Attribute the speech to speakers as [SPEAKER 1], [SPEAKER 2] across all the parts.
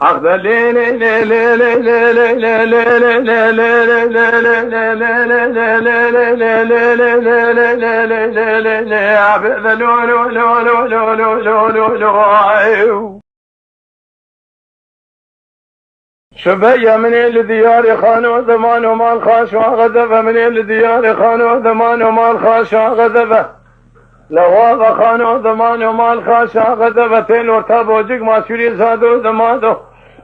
[SPEAKER 1] أخذ لي لي لي لي لي لي لي لي لي لي شبية من الديار خانوا زمان ومال خاشوا غذبة من الديار خانوا زمان ومال خاشوا غذبة لواظ خانوا زمان ومال خاشا غذبتين وارتابوا جيك ما شوري زادوا زمادوا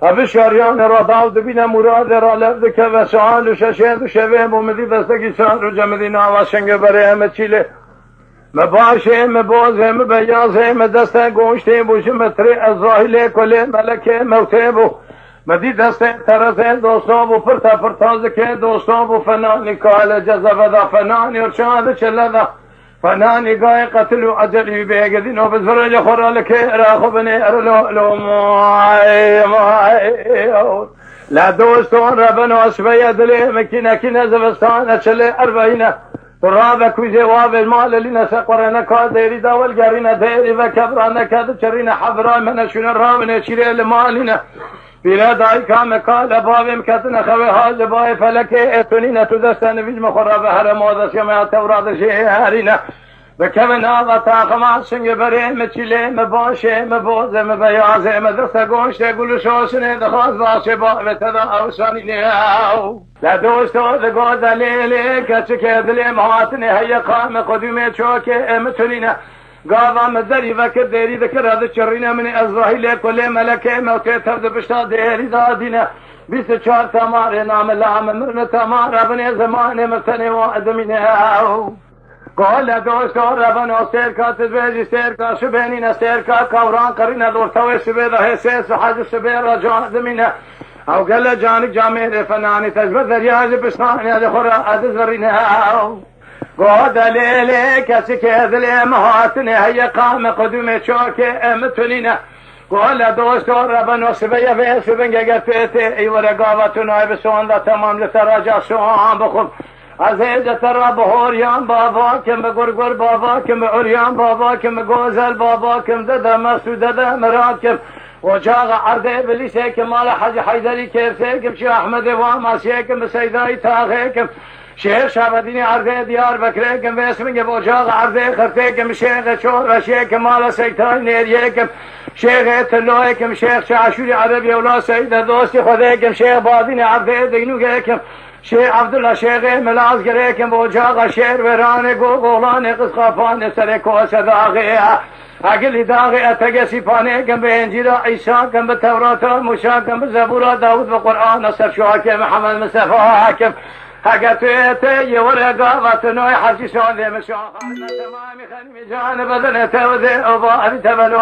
[SPEAKER 1] أبي شاريان رضاو دبينا مراد را لفظك وشعال وششيد وشبيب ومدي دستكي شعر وجمدينا وشنگ بري مچيلي مباشي مبوزي مبيازي مدسته گوشتي بوشي متري الظاهلي كلي ملكي موتيبو مدي دسته ترزي دوستو بو پرتا پرتازكي دوستو بو فناني كالي جزبه دا فناني ارشاد چلده فناني قاي قتل وأجلي بيقدين وبزرج خرالك راخبني أرلو ماي لا دوستون ربنا أسبيا دلي مكينة كنا زبستان أشلي أربعين ترابك وجواب المال لنا سقرنا كاديري داول قرينا ديري وكبرانا كاد شرينا حضرا من شون الرامن شري المالنا بلا داي كام قال بابم كتنا خوي هاج باي فلك اتنينا تدستن بيج مخرب هرم ودش ما توراد شيء هارينا بكمن هذا تاخما سنگ بري مچلي مباشه مبوزه مبيازه مدرسه گوشت گل شوشنه دخاز باشه با وتدا اوساني نياو لا دوستو دغوز ليلي كچك دلي مهاتني هي قام قدومه چوكه متلينا قاضا مدري فكر ديري ذكر هذا الشرين من إسرائيل كل ملكه موتى تبدأ بشتا ديري دادينا بيس چار تمار نام لام مرن تمار ابن زمان مرتني وادمينه قال دوست ربنا سيركا تزويج سيركا شبينينا سيركا كوران قرينا دورتوي شبيده هسيس حاج شبير رجع دمينه او قال جانك جامع فناني تجبد درياج بشاني هذا خرا ادزرينه قاد ليلي كسك ذلي مهاتني هي قام قدوم شوكي متلينا قال دوست ربنا سبيا في سبنجا قفيتي اي ورقاوتنا بسون ذا تمام لتراجع شوان بخب عزيز ترى بهوريان بابا كم بقرقر بابا كم عريان بابا كم غوزل بابا كم ددا مسود ددا مراد كم وجاغ عرضي بليسي كمال حج حيدري كيف كم شي احمد واماسي كم سيداي تاغي كم شهر شابديني عرضي ديار بكري كم باسمك وجاغ عرضي خرتي كم شيخ شور وشيخ كمال سيداي نيري كم شيخ تلوي كم شيخ شاشوري عربي ولا سيد دوستي خذي كم شيخ باديني عرضي دينو كم شيخ عبد الله شيخ ملاز گريكم بوجاغ شير ورانه غولان قصقافان سركو صداغي اقل داغي اتقسي فانيكم بانجيل عيسى كم بالتوراة موسى كم بالزبور داود بالقران نصر شواكم محمد مصطفى حاكم حقتي ورقه نوي حرجي شون ذي مشون تمام خني جانب بدن توذي وباري تبلو